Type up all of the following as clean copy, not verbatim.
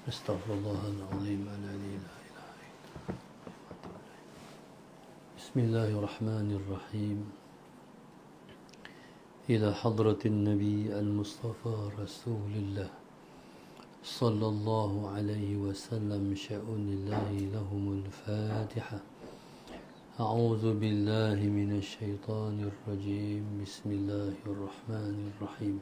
أستغفر الله العظيم الذي لا إله إلا هو. بسم الله الرحمن الرحيم. إلى حضرة النبي المصطفى رسول الله صلى الله عليه وسلم شأن الله لهم الفاتحة. أعوذ بالله من الشيطان الرجيم. بسم الله الرحمن الرحيم.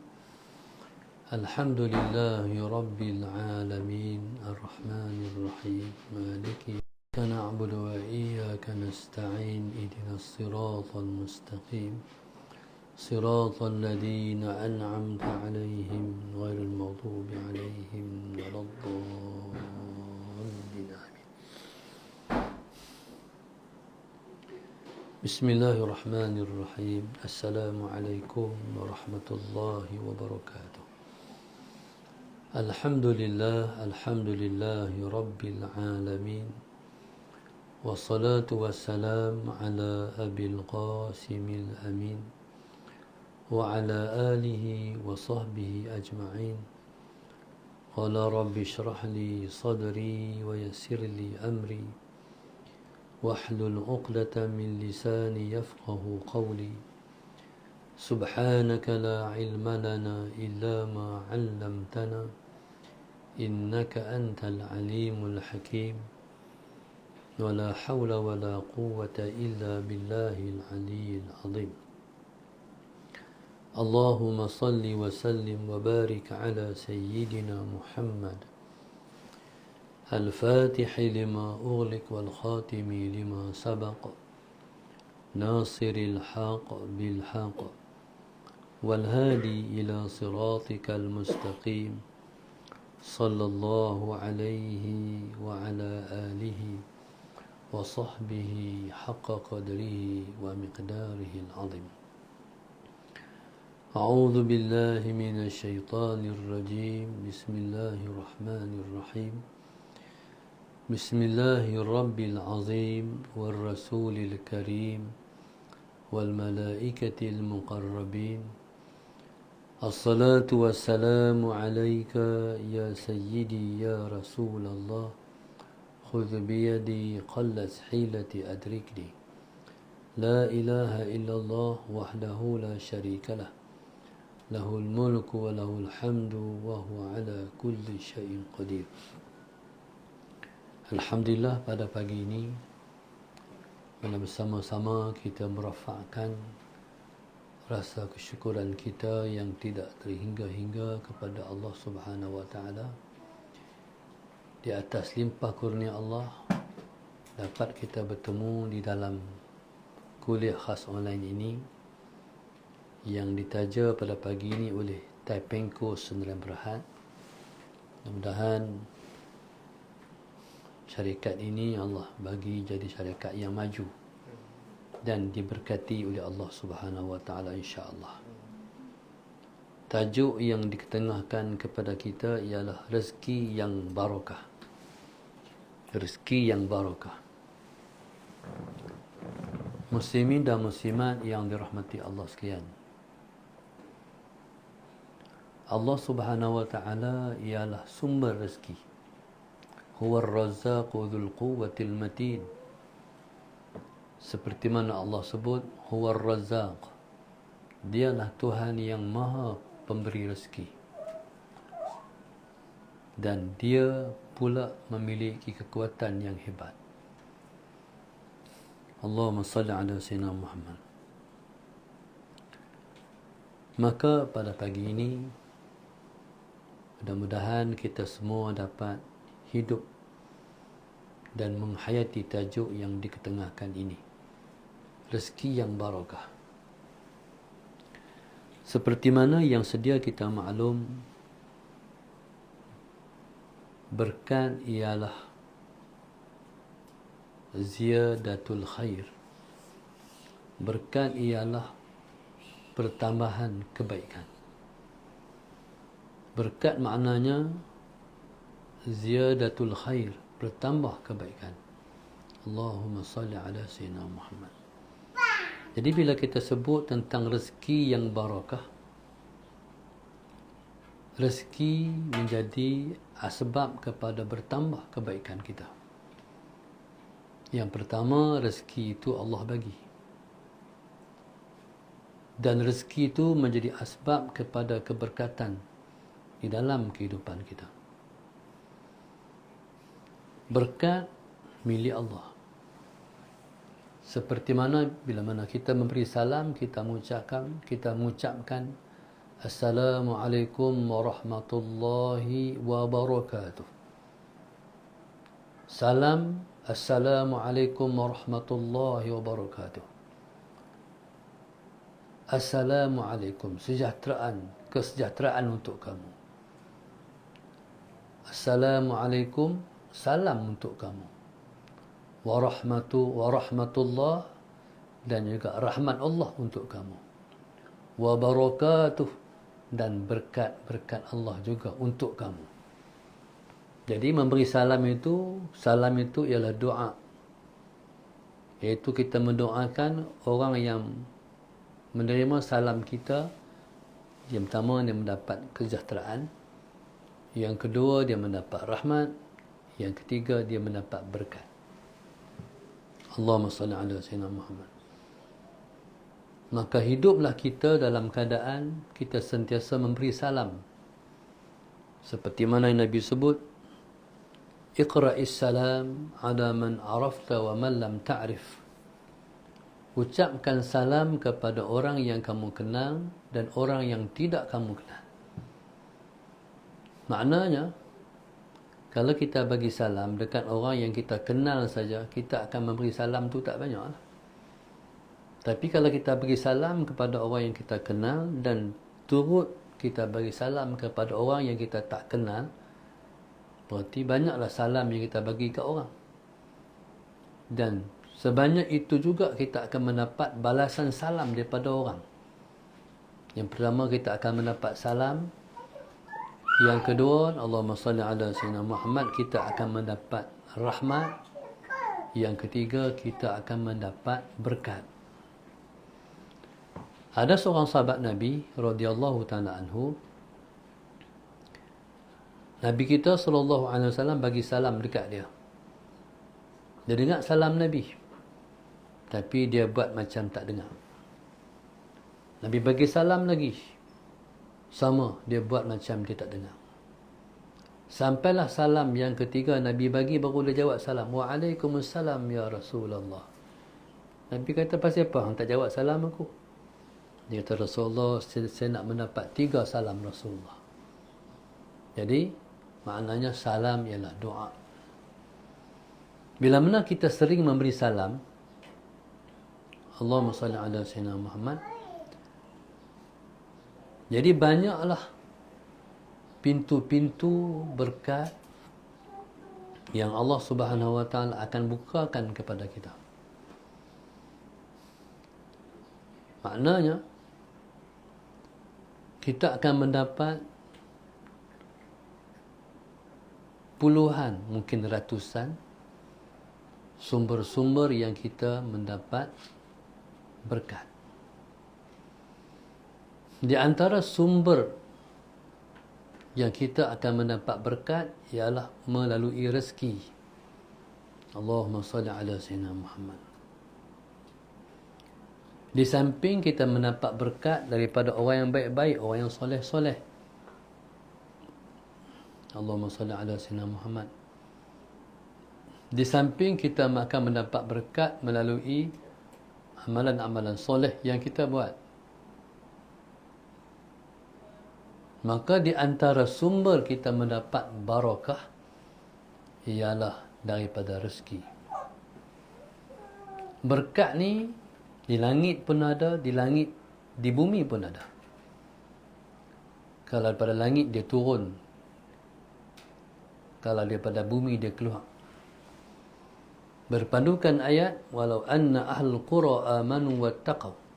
الحمد لله رب العالمين الرحمن الرحيم مالك إياك نعبد وإياك نستعين اهدنا الصراط المستقيم صراط الذين أنعمت عليهم غير المغضوب عليهم ولا الضالين آمين. بسم الله الرحمن الرحيم. السلام عليكم ورحمة الله وبركاته. الحمد لله رب العالمين، والصلاة والسلام على أبي القاسم الأمين وعلى آله وصحبه أجمعين. قال رب اشرح لي صدري ويسر لي أمري واحلل عقدة من لساني يفقه قولي. سبحانك لا علم لنا إلا ما علمتنا إنك أنت العليم الحكيم. ولا حول ولا قوة إلا بالله العلي العظيم. اللهم صل وسلم وبارك على سيدنا محمد الفاتح لما أغلق والخاتم لما سبق ناصر الحق بالحق والهادي إلى صراطك المستقيم صلى الله عليه وعلى آله وصحبه حق قدره ومقداره العظيم. أعوذ بالله من الشيطان الرجيم. بسم الله الرحمن الرحيم. بسم الله الرب العظيم والرسول الكريم والملائكة المقربين. الصلاة والسلام عليك يا سيدي يا رسول الله. خذ بيدي قلت حيلتي أدركني. لا إله إلا الله وحده لا شريك له له الملك وله الحمد وهو على كل شيء قدير. Alhamdulillah, pada pagi ini mana bersama-sama kita merafakkan rasa kesyukuran kita yang tidak terhingga-hingga kepada Allah Subhanahu wa taala di atas limpah kurnia Allah dapat kita bertemu di dalam kuliah khas online ini yang ditaja pada pagi ini oleh Taipengko Sdn Bhd. Mudah-mudahan syarikat ini Allah bagi jadi syarikat yang maju dan diberkati oleh Allah Subhanahu wa taala insya-Allah. Tajuk yang diketengahkan kepada kita ialah rezeki yang barakah. Rezeki yang barakah. Muslimin dan muslimat yang dirahmati Allah sekalian. Allah Subhanahu wa taala ialah sumber rezeki. Huwa ar-razzaqu dzul quwwatil matin. Seperti mana Allah sebut, Huwa ar-razzaq. Dialah Tuhan yang maha pemberi rezeki. Dan dia pula memiliki kekuatan yang hebat. Allahumma salli ala sayyidina Muhammad. Maka pada pagi ini mudah-mudahan kita semua dapat hidup dan menghayati tajuk yang diketengahkan ini, rezeki yang barakah. Seperti mana yang sedia kita maklum, berkat ialah ziyadatul khair. Berkat ialah pertambahan kebaikan. Berkat maknanya ziyadatul khair, bertambah kebaikan. Allahumma salli ala sayyidina Muhammad. Jadi bila kita sebut tentang rezeki yang barakah, rezeki menjadi asbab kepada bertambah kebaikan kita. Yang pertama, rezeki itu Allah bagi. Dan rezeki itu menjadi asbab kepada keberkatan di dalam kehidupan kita. Berkat milik Allah. Seperti mana bila mana kita memberi salam, kita mengucapkan Assalamualaikum warahmatullahi wabarakatuh. Salam, Assalamualaikum warahmatullahi wabarakatuh. Assalamualaikum, kesejahteraan untuk kamu. Assalamualaikum, salam untuk kamu. Warahmatullah, dan juga rahmat Allah untuk kamu. Wabarakatuh, dan berkat-berkat Allah juga untuk kamu. Jadi memberi salam itu ialah doa. Iaitu kita mendoakan orang yang menerima salam kita. Yang pertama, dia mendapat kesejahteraan. Yang kedua, dia mendapat rahmat. Yang ketiga, dia mendapat berkat. Allahumma salli ala sayyidina Muhammad. Maka hiduplah kita dalam keadaan kita sentiasa memberi salam. Seperti mana yang Nabi sebut, Iqra'is salam ala man arafta wa man lam ta'rif. Ucapkan salam kepada orang yang kamu kenal dan orang yang tidak kamu kenal. Maknanya, kalau kita bagi salam dekat orang yang kita kenal saja, kita akan memberi salam tu tak banyak lah. Tapi kalau kita bagi salam kepada orang yang kita kenal dan turut kita bagi salam kepada orang yang kita tak kenal, berarti banyaklah salam yang kita bagi ke orang. Dan sebanyak itu juga kita akan mendapat balasan salam daripada orang. Yang pertama, kita akan mendapat salam. Yang kedua, Allahumma salli ala sayyidina Muhammad, kita akan mendapat rahmat. Yang ketiga, kita akan mendapat berkat. Ada seorang sahabat Nabi radhiyallahu ta'ala anhu. Nabi kita sallallahu alaihi wasallam bagi salam dekat dia. Dia dengar salam Nabi, tapi dia buat macam tak dengar. Nabi bagi salam lagi, sama, dia buat macam dia tak dengar. Sampailah salam yang ketiga Nabi bagi, baru dia jawab salam. Waalaikumsalam ya Rasulullah. Nabi kata, pasal apa hang tak jawab salam aku? Dia kata, Rasulullah, saya nak mendapat 3 salam Rasulullah. Jadi maknanya salam ialah doa. Bila mana kita sering memberi salam, Allahumma salli ala sayyidina Muhammad, jadi banyaklah pintu-pintu berkat yang Allah Subhanahu wa taala akan bukakan kepada kita. Maknanya kita akan mendapat puluhan, mungkin ratusan sumber-sumber yang kita mendapat berkat. Di antara sumber yang kita akan mendapat berkat ialah melalui rezeki. Allahumma salli ala sayyidina Muhammad. Di samping kita mendapat berkat daripada orang yang baik-baik, orang yang soleh-soleh. Allahumma salli ala sayyidina Muhammad. Di samping kita akan mendapat berkat melalui amalan-amalan soleh yang kita buat. Maka di antara sumber kita mendapat barakah ialah daripada rezeki. Berkat ni di langit pun ada, di bumi pun ada. Kalau daripada langit dia turun, kalau daripada bumi dia keluar. Berpandukan ayat, walau anna ahlul qura amanu wattaqaw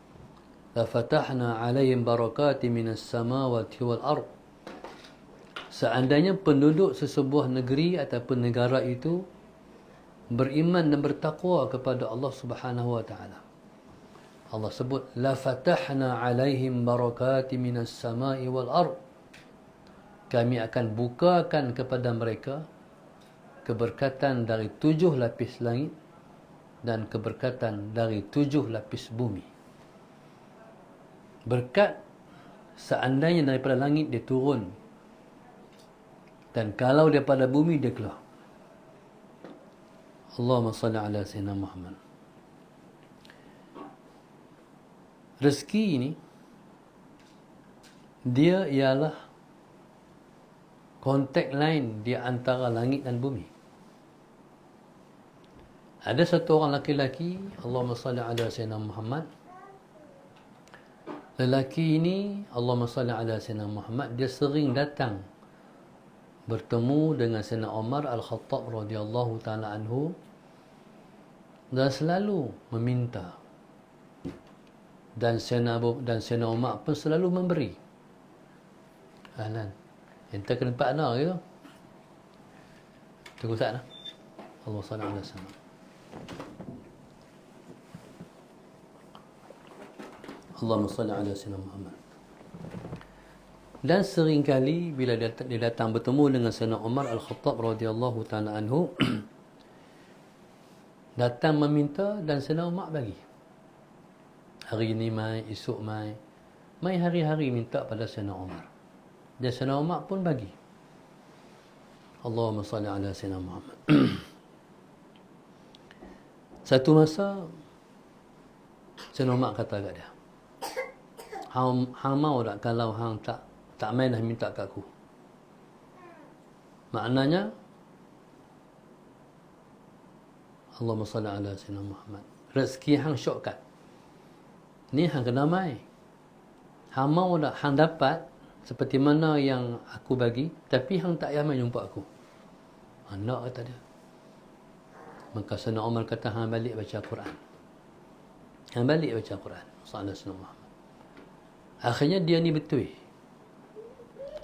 lafatahna 'alaihim barakatin minas samawati wal ard. Seandainya penduduk sesebuah negeri ataupun negara itu beriman dan bertakwa kepada Allah Subhanahu wa taala, Allah sebut lafatahna 'alaihim barakatin minas samai wal ard. kami akan bukakan kepada mereka keberkatan dari 7 lapis langit dan keberkatan dari 7 lapis bumi. Berkat seandainya daripada langit dia turun, dan kalau daripada bumi dia keluar. Allahumma salli ala sayyidina Muhammad. Rezeki ini dia ialah kontak lain di antara langit dan bumi. Ada satu orang laki-laki, Allahumma salli ala sayyidina Muhammad. Lelaki ini, Allahumma salli ala sayyidina Muhammad, dia sering datang bertemu dengan Sayyidina Umar Al-Khattab radhiyallahu ta'ala anhu dan selalu meminta. Dan Sayyidina Umar pun selalu memberi. Ahlan. Entah ke tempat mana gitu. Tunggu saat lah. Allah salli ala sayyidina. Allahumma salli ala sayyidina Muhammad. Dan seringkali bila dia datang bertemu dengan Sayyidina Umar Al-Khattab radhiyallahu ta'ala anhu, datang meminta dan Sayyidina Umar bagi. Hari ini mai, esok mai. Mai hari-hari minta pada Sayyidina Umar. Dan Sayyidina Umar pun bagi. Allahumma salli ala sayyidina Muhammad. Satu masa Sayyidina Umar kata kat dia, hang mau tak kalau hang tak main dah minta kat aku? Maknanya Allahumma salli ala sayyidina Muhammad. Rezeki hang shortcut. Ni hang kena mai. Hang mau tak hang dapat seperti mana yang aku bagi, tapi hang tak payah mai jumpa aku. Nak kata dia. Maka Sayyidina Umar kata, hang balik baca Quran. Hang balik baca Quran. Sallallahu alaihi wasallam. Akhirnya dia ni betul.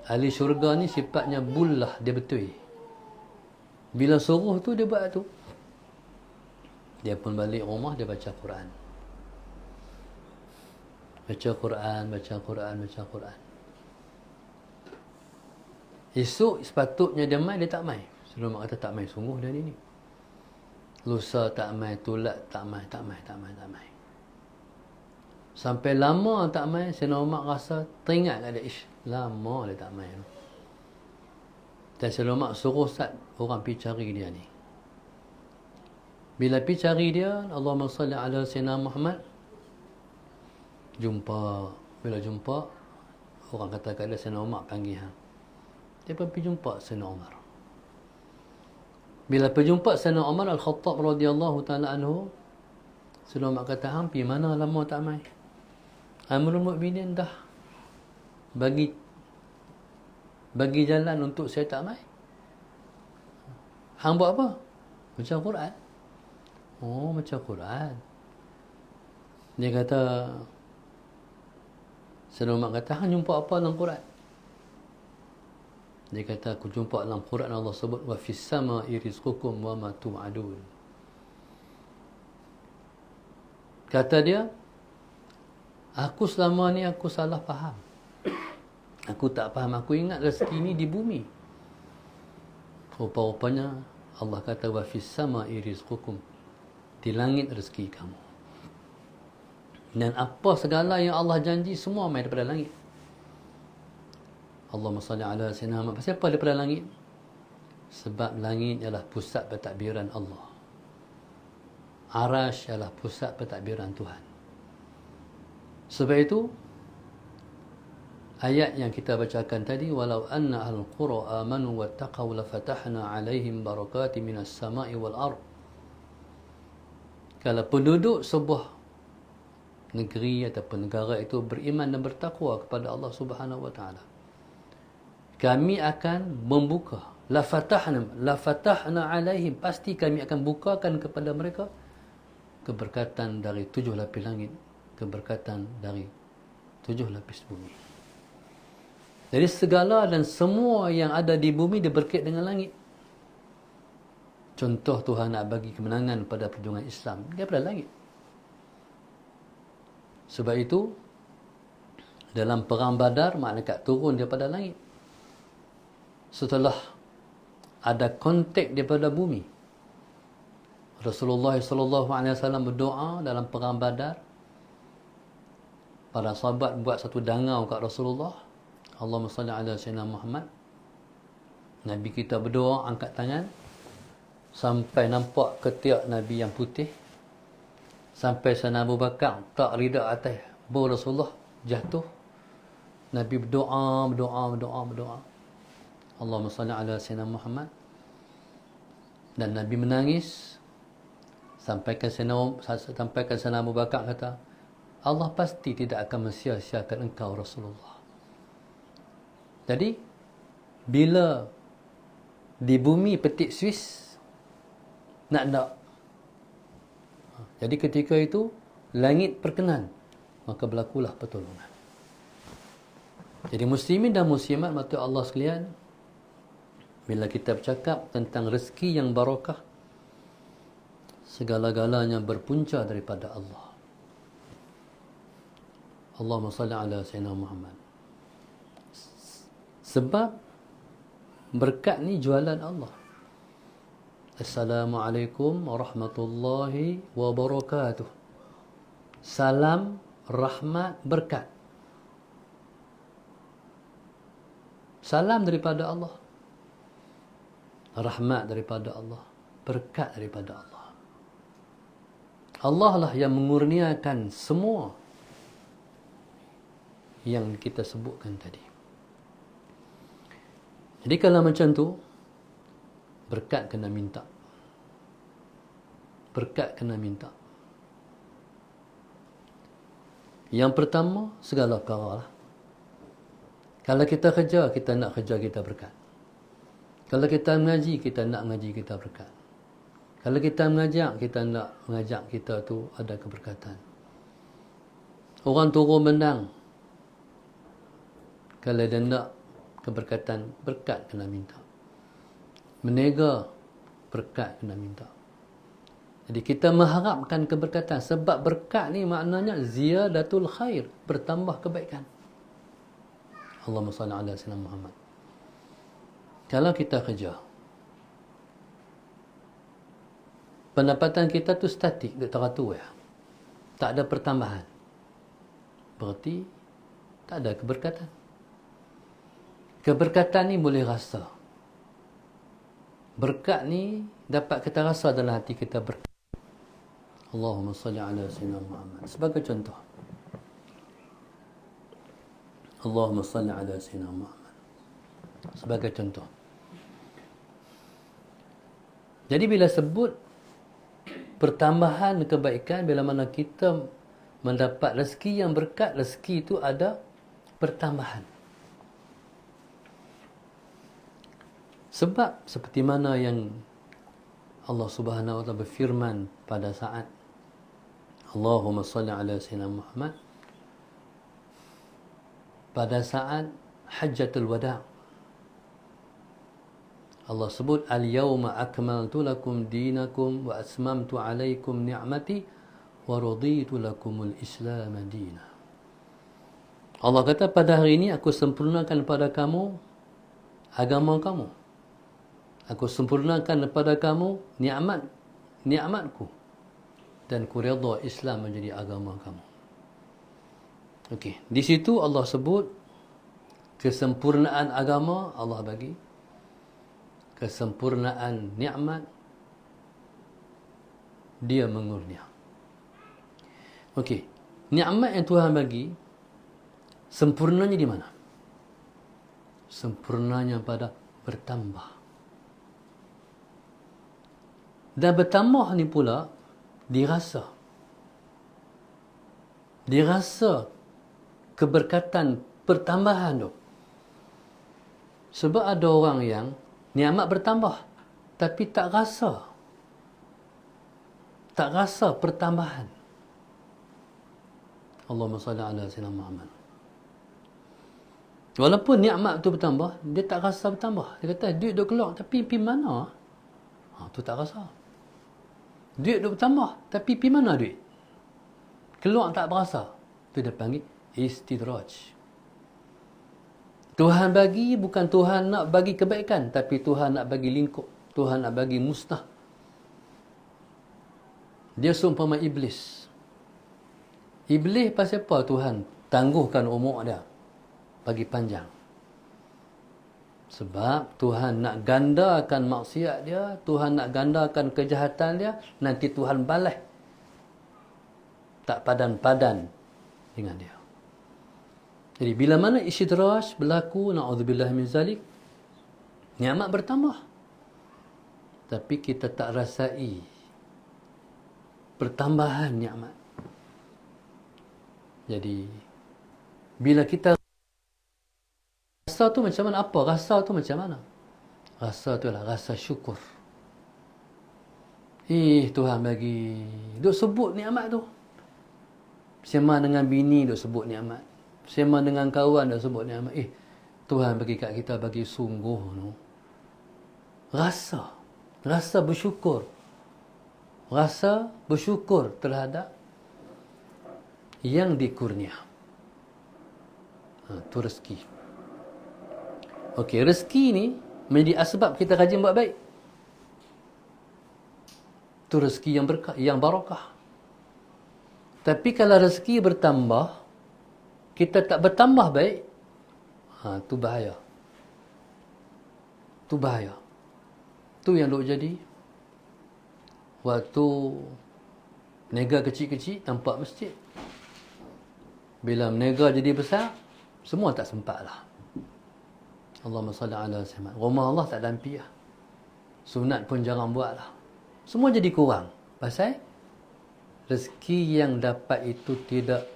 Ahli syurga ni sifatnya bullah, dia betul. Bila suruh tu dia buat tu. Dia pun balik rumah, dia baca Quran. Baca Quran, baca Quran, baca Quran. Esok sepatutnya dia mai, dia tak mai. Sebelum mak kata tak mai, sungguh dia ni. Lusa tak mai, tulat tak mai. Sampai lama tak mai, Sayyidina Umar rasa teringat kat dia, lama dia tak mai. Dan Sayyidina Umar suruh orang pergi cari dia ni. Bila pergi cari dia, Allahumma salli ala sayyidina Muhammad, jumpa. Bila jumpa, orang kata kat dia, Sayyidina Umar panggil hang. Dia pun pergi jumpa Sayyidina Umar. Bila pergi jumpa Sayyidina Umar Al-Khattab radhiyallahu ta'ala anhu, Sayyidina Umar kata, hang pergi mana lama tak mai? Amirul Mukminin dah bagi jalan untuk saya tak mai. Hang buat apa? Baca Quran. Oh, baca Quran. Dia kata, Sayyidina Umar kata, hang jumpa apa dalam Quran? Dia kata, aku jumpa dalam Quran Allah sebut, wa fis sama'i rizqukum wa ma tu'adun. Kata dia, aku selama ni aku salah faham. Aku tak faham. Aku ingat rezeki ni di bumi. Rupa-rupanya Allah kata, wa fis sama'i rizqukum. Di langit rezeki kamu. Dan apa segala yang Allah janji semua mai daripada langit. Allahumma salli ala sayyidina Muhammad. Pasal apa daripada langit? Sebab langit ialah pusat pentadbiran Allah. Arash ialah pusat pentadbiran Tuhan. Sebab itu ayat yang kita bacakan tadi, walau anna al-qura amanu wattaqaw lafatahna alaihim barakatin minas sama'i wal ard. Kalau penduduk sebuah negeri ataupun negara itu beriman dan bertakwa kepada Allah Subhanahu wa taala, kami akan membuka, lafatahna alaihim, pasti kami akan bukakan kepada mereka keberkatan dari 7 lapis langit, keberkatan dari 7 lapis bumi. Jadi segala dan semua yang ada di bumi dia berkait dengan langit. Contoh Tuhan nak bagi kemenangan pada perjuangan Islam, dia daripada langit. Sebab itu dalam perang Badar malaikat turun daripada langit. setelah ada kontak daripada bumi. Rasulullah SAW berdoa dalam perang Badar. Para sahabat buat satu dangau kat Rasulullah. Allahumma salli ala sayyidina Muhammad. Nabi kita berdoa, angkat tangan. Sampai nampak ketiak Nabi yang putih. Sampai sana Abu Bakar tak rida atas bau Rasulullah, jatuh. Nabi berdoa. Allahumma salli ala sayyidina Muhammad. Dan Nabi menangis. Sampaikan sana Abu Bakar kata, Allah pasti tidak akan mensia-siakan engkau Rasulullah. Jadi bila di bumi petik Swiss nak. Jadi ketika itu langit perkenan, maka berlakulah pertolongan. Jadi muslimin dan muslimat mata Allah sekalian, bila kita bercakap tentang rezeki yang barakah, segala-galanya berpunca daripada Allah. Allahumma salli ala sayyidina Muhammad. Sebab berkat ni jualan Allah. Assalamualaikum warahmatullahi wabarakatuh. Salam, rahmat, berkat. Salam daripada Allah. Rahmat daripada Allah. Berkat daripada Allah. Allah lah yang mengurniakan semua yang kita sebutkan tadi. Jadi kalau macam tu, berkat kena minta. Berkat kena minta. Yang pertama, segala perkara lah. Kalau kita kerja, kita nak kerja kita berkat. Kalau kita mengaji, kita nak mengaji kita berkat. Kalau kita mengajak, kita nak mengajak kita tu ada keberkatan. Orang turun bendang, kalau dia nak keberkatan, berkat kena minta. Menega, berkat kena minta. Jadi kita mengharapkan keberkatan. Sebab berkat ni maknanya ziyadatul khair, bertambah kebaikan. Allahumma salli ala sayyidina Muhammad. Kalau kita kerja, pendapatan kita tu statik, teratur ya. Tak ada pertambahan. Berarti tak ada keberkatan. Keberkatan ni boleh rasa. Berkat ni dapat kita rasa dalam hati kita berkat. Allahumma salli ala sayyidina Muhammad. Sebagai contoh. Allahumma salli ala sayyidina Muhammad. Sebagai contoh. Jadi bila sebut pertambahan kebaikan, bila mana kita mendapat rezeki yang berkat, rezeki itu ada pertambahan. Sebab seperti mana yang Allah Subhanahu wa taala berfirman pada saat Allahumma salli ala sayyidina Muhammad, pada saat Hajjatul Wada', Allah sebut al-yawma akmaltu lakum dinakum wa asmamtu alaikum ni'mati wa raditu lakumul Islam dina. Allah kata pada hari ini aku sempurnakan pada kamu agama kamu. Aku sempurnakan kepada kamu nikmatku dan ku redha Islam menjadi agama kamu. Okey, di situ Allah sebut kesempurnaan agama Allah bagi, kesempurnaan nikmat dia mengurnia. Okey, nikmat yang Tuhan bagi sempurnanya di mana? Sempurnanya pada bertambah. Dan bertambah ni pula dirasa. Dirasa keberkatan pertambahan tu. Sebab ada orang yang nikmat bertambah tapi tak rasa. Tak rasa pertambahan. Allahumma salli ala sayyidina Muhammad. Walaupun nikmat tu bertambah, dia tak rasa bertambah. Dia kata duit dah keluar tapi pergi mana? Tu tak rasa. Duit dah bertambah tapi pergi mana duit? Keluar tak berasa. Tu dia panggil istidraj. Tuhan bagi bukan Tuhan nak bagi kebaikan, tapi Tuhan nak bagi lingkup. Tuhan nak bagi musnah. Dia seumpama iblis. Iblis pasal apa Tuhan tangguhkan umur dia, bagi panjang? Sebab Tuhan nak gandakan maksiat dia, Tuhan nak gandakan kejahatan dia, nanti Tuhan balas. Tak padan-padan dengan dia. Jadi bila mana istidraj berlaku, na'udzubillah min zalik, nikmat bertambah. Tapi kita tak rasai pertambahan nikmat. Jadi bila kita rasa tu macam mana? Apa rasa tu macam mana? Rasa tu adalah rasa syukur. Tuhan bagi. Duk sebut nikmat tu. Sema dengan bini duk sebut nikmat. Sema dengan kawan duk sebut nikmat. Tuhan bagi kat kita, bagi sungguh tu. Rasa bersyukur. Rasa bersyukur terhadap yang dikurnia. Tu rezeki. Okey, rezeki ni menjadi asbab kita rajin buat baik. Tu rezeki yang berkah, yang barakah. Tapi kalau rezeki bertambah, kita tak bertambah baik, tu bahaya. Tu bahaya. Tu yang duk jadi. Waktu nega kecil-kecil nampak masjid. Bila nega jadi besar, semua tak sempat lah. Allahumma salli ala sayyidina. Rumah Allah tak ada impiah. Sunat pun jarang buat lah. Semua jadi kurang. Pasal rezeki yang dapat itu tidak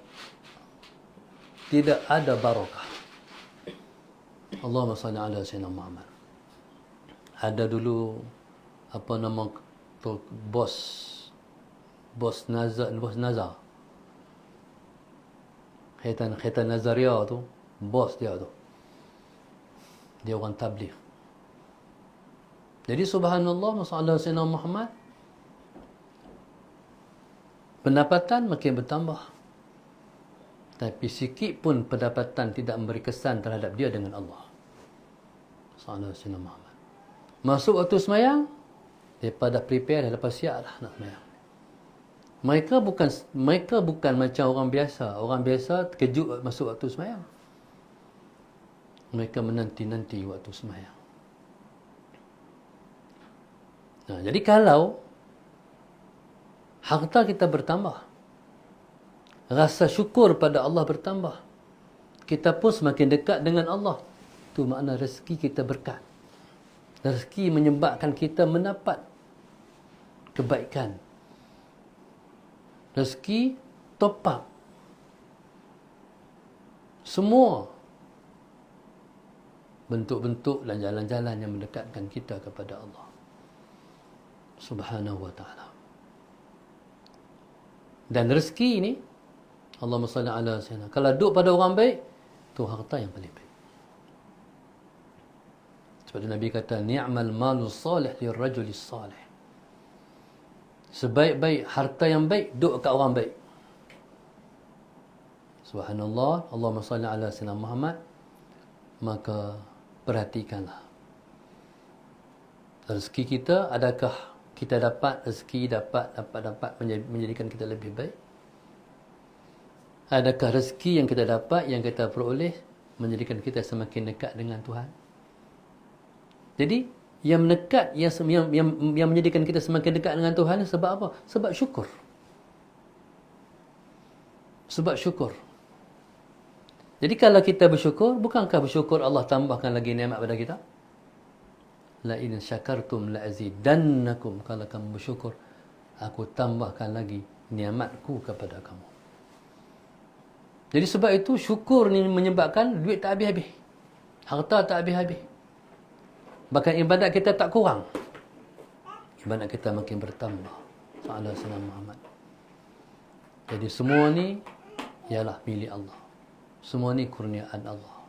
ada barakah. Allahumma salli ala sayyidina Muhammad. Ada dulu apa nama tu, bos Nazar. Khaitan Nazaria tu, bos dia tu. Dia orang tabligh. Jadi subhanallah, masalah Sayyidina Muhammad, pendapatan makin bertambah. Tapi sikit pun pendapatan tidak memberi kesan terhadap dia dengan Allah. Masalah Sayyidina Muhammad. Masuk waktu semayang, mereka dah prepare, dah lepas siap lah nak semayang. Mereka bukan macam orang biasa. Orang biasa terkejut masuk waktu semayang. Mereka menanti-nanti waktu semayang. Jadi kalau harta kita bertambah, rasa syukur pada Allah bertambah, kita pun semakin dekat dengan Allah. Itu makna rezeki kita berkat. Rezeki menyebabkan kita mendapat kebaikan. Rezeki top up semua bentuk-bentuk dan jalan-jalan yang mendekatkan kita kepada Allah Subhanahu wa ta'ala. Dan rezeki ini, Allahumma salli ala sayyidina, kalau duduk pada orang baik, tu harta yang paling baik. Seperti Nabi kata, ni'mal malu salih lirrajulis salih. Sebaik-baik harta yang baik, duduk kat orang baik. Subhanallah, Allahumma salli ala sayyidina Muhammad. Maka perhatikanlah. Rezeki kita, adakah kita dapat rezeki, dapat menjadikan kita lebih baik? Adakah rezeki yang kita dapat, yang kita peroleh, menjadikan kita semakin dekat dengan Tuhan? Jadi, yang mendekat, yang menjadikan kita semakin dekat dengan Tuhan, sebab apa? Sebab syukur. Sebab syukur. Jadi kalau kita bersyukur, bukankah bersyukur Allah tambahkan lagi nikmat pada kita? La in syakartum la azidannakum. Kalau kamu bersyukur, aku tambahkan lagi nikmatku kepada kamu. Jadi sebab itu syukur ni menyebabkan duit tak habis-habis. Harta tak habis-habis. Bahkan ibadat kita tak kurang. Ibadat kita makin bertambah. Sallallahu alaihi Muhammad. Jadi semua ni ialah milik Allah. Semua ni kurniaan Allah.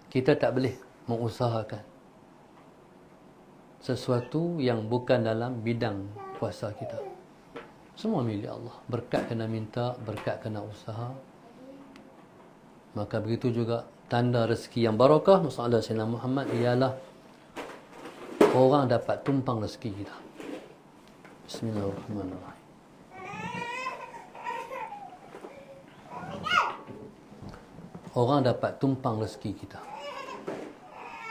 Kita tak boleh mengusahakan sesuatu yang bukan dalam bidang kuasa kita. Semua milik Allah. Berkat kena minta, berkat kena usaha. Maka begitu juga tanda rezeki yang barakah masalah Sayyidina Muhammad ialah orang dapat tumpang rezeki kita. Bismillahirrahmanirrahim. Orang dapat tumpang rezeki kita.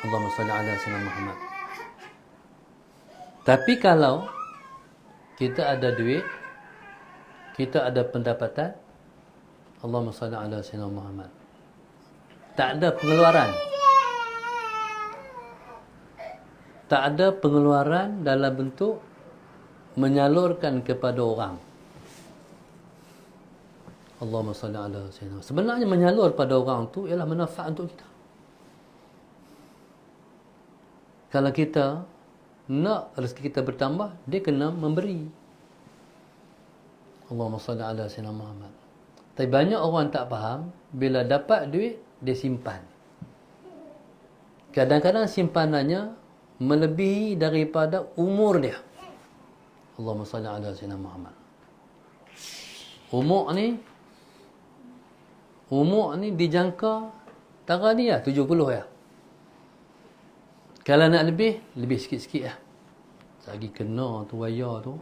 Allahumma salli ala Sayyidina Muhammad. Tapi kalau kita ada duit, kita ada pendapatan, Allahumma salli ala Sayyidina Muhammad, tak ada pengeluaran. Tak ada pengeluaran dalam bentuk menyalurkan kepada orang. Allahumma salli ala Sayyidina. Sebenarnya menyalur pada orang tu ialah manfaat untuk kita. Kalau kita nak rezeki kita bertambah, dia kena memberi. Allahumma salli ala Sayyidina Muhammad. Tapi banyak orang tak faham, bila dapat duit, dia simpan. Kadang-kadang simpanannya melebihi daripada umur dia. Allahumma salli ala Sayyidina Muhammad. Umur ni dijangka tara ni 70 ya. Kalau nak lebih sikit-sikit lah. Lagi kena tu waya tu.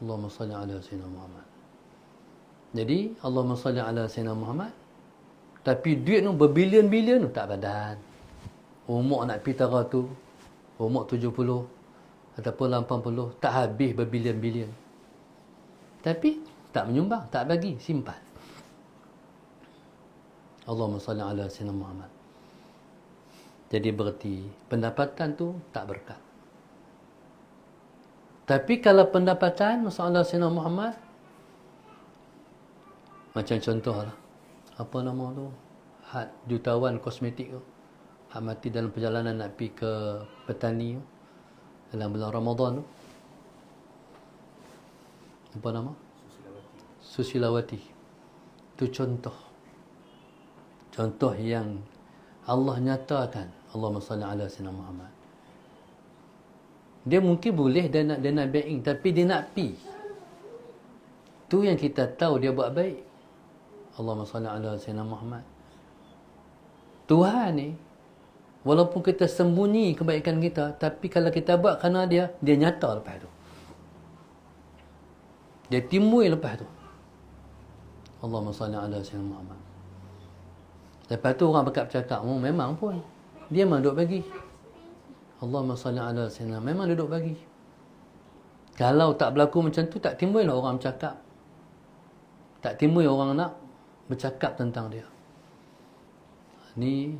Allahumma salli ala Sayyidina Muhammad. Jadi Allahumma salli ala Sayyidina Muhammad. Tapi duit tu berbilion-bilion tu tak badan. Umur nak pergi tara tu, umur 70 ataupun 80, tak habis berbilion-bilion. Tapi tak menyumbang, tak bagi, simpan. Allahumma salli ala Sayyidina Muhammad. Jadi berarti pendapatan tu tak berkat. Tapi kalau pendapatan masalah Sayyidina Muhammad, macam contohlah, apa nama tu, had jutawan kosmetik tu, had mati dalam perjalanan nak pergi ke petani tu, dalam bulan Ramadan tu, apa nama? Susilawati. Itu contoh yang Allah nyatakan. Allahumma salli ala Sayyidina Muhammad. Dia mungkin boleh dia nak baik, tapi dia nak pi. Tu yang kita tahu dia buat baik. Allahumma salli ala Sayyidina Muhammad. Tuhan ni, walaupun kita sembunyi kebaikan kita, tapi kalau kita buat kerana dia nyata lepas tu. Dia timbul lepas tu. Allahumma salli ala Sayyidina Muhammad. Lepas tu orang bercakap, memang pun dia memang duduk bagi. Allahumma salli ala Sayyidina, memang duduk bagi. Kalau tak berlaku macam tu, tak timbul lah orang bercakap. Tak timbul orang nak bercakap tentang dia. Ni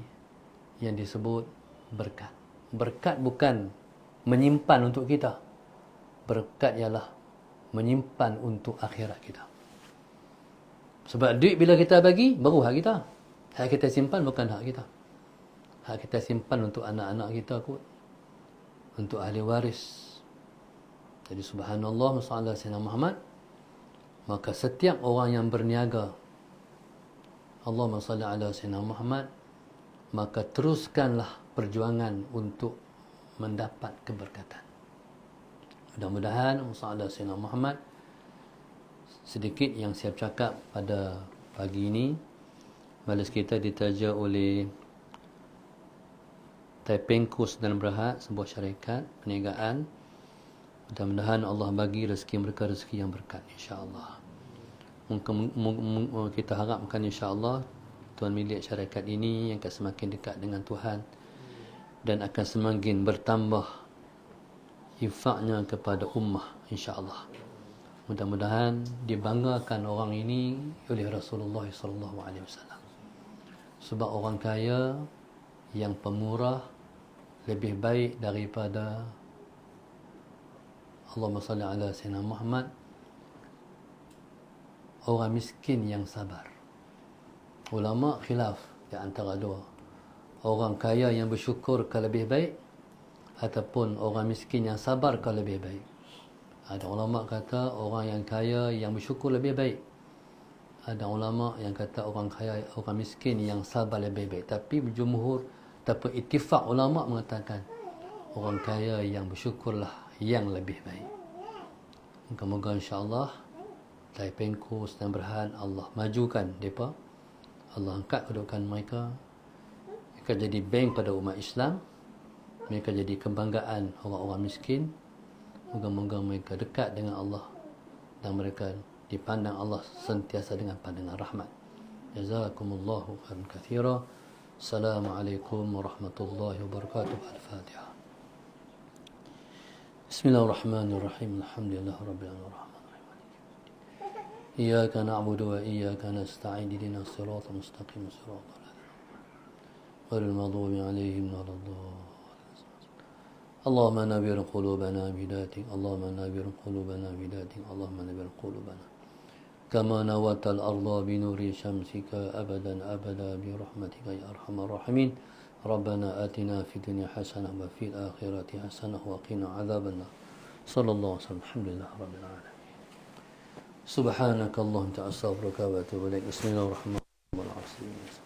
yang disebut berkat. Berkat bukan menyimpan untuk kita. Berkat ialah menyimpan untuk akhirat kita. Sebab duit bila kita bagi, baru hak kita. Hak kita simpan bukan hak kita. Hak kita simpan untuk anak-anak kita kot. Untuk ahli waris. Jadi subhanallah masalah Sayyidina Muhammad. Maka setiap orang yang berniaga, Allahumma salli ala Sayyidina Muhammad, maka teruskanlah perjuangan untuk mendapat keberkatan. Mudah-mudahan masalah Sayyidina Muhammad, sedikit yang saya cakap pada pagi ini, majlis kita ditaja oleh Taipengco Sedang Berhad, sebuah syarikat perniagaan. Mudah-mudahan Allah bagi rezeki mereka rezeki yang berkat, insya-Allah. Kita harapkan insya-Allah tuan milik syarikat ini yang akan semakin dekat dengan Tuhan dan akan semakin bertambah infaknya kepada ummah, insya-Allah. Mudah-mudahan dibanggakan orang ini oleh Rasulullah sallallahu alaihi wasallam. Sebab orang kaya yang pemurah lebih baik daripada Allahumma salli ala Sayyidina Muhammad orang miskin yang sabar. Ulama khilaf di antara dua. Orang kaya yang bersyukur ke lebih baik ataupun orang miskin yang sabar ke lebih baik. Ada ulama kata orang yang kaya yang bersyukur lebih baik. Ada ulama yang kata orang kaya, orang miskin yang sabar lebih baik. Tapi berjumhur ataupun ittifaq ulama mengatakan orang kaya yang bersyukurlah yang lebih baik. Moga-moga insya-Allah Taipengco Sedang Berhad Allah majukan mereka. Allah angkat kedudukan mereka Mereka jadi bank pada umat Islam. Mereka jadi kebanggaan orang-orang miskin. Moga-moga mereka dekat dengan Allah dan mereka dipandang Allah sentiasa dengan pandangan rahmat. Jazakumullahu khairan katsira. Assalamualaikum warahmatullahi wabarakatuh. Al-Fatihah. Bismillahirrahmanirrahim. Alhamdulillahirabbil alamin. إياك نعبد وإياك نستعين اهدنا الصراط المستقيم صراط الذين غير المغضوب عليهم ولا الضالين اللهم نبر قلوبنا بذاتك اللهم نبر قلوبنا بذاتك اللهم نبر قلوبنا كما نورت الأرض بنور شمسك أبدا أبدا برحمتك يا أرحم الراحمين ربنا آتنا في الدنيا حسنة وفي الآخرة حسنة وقنا عذاب النار صلى الله عليه وسلم الحمد لله رب العالمين سبحانك اللهم تعالى أستغفرك وأتوب إليك بسم الله الرحمن الرحيم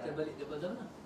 Kita balik daripada mana?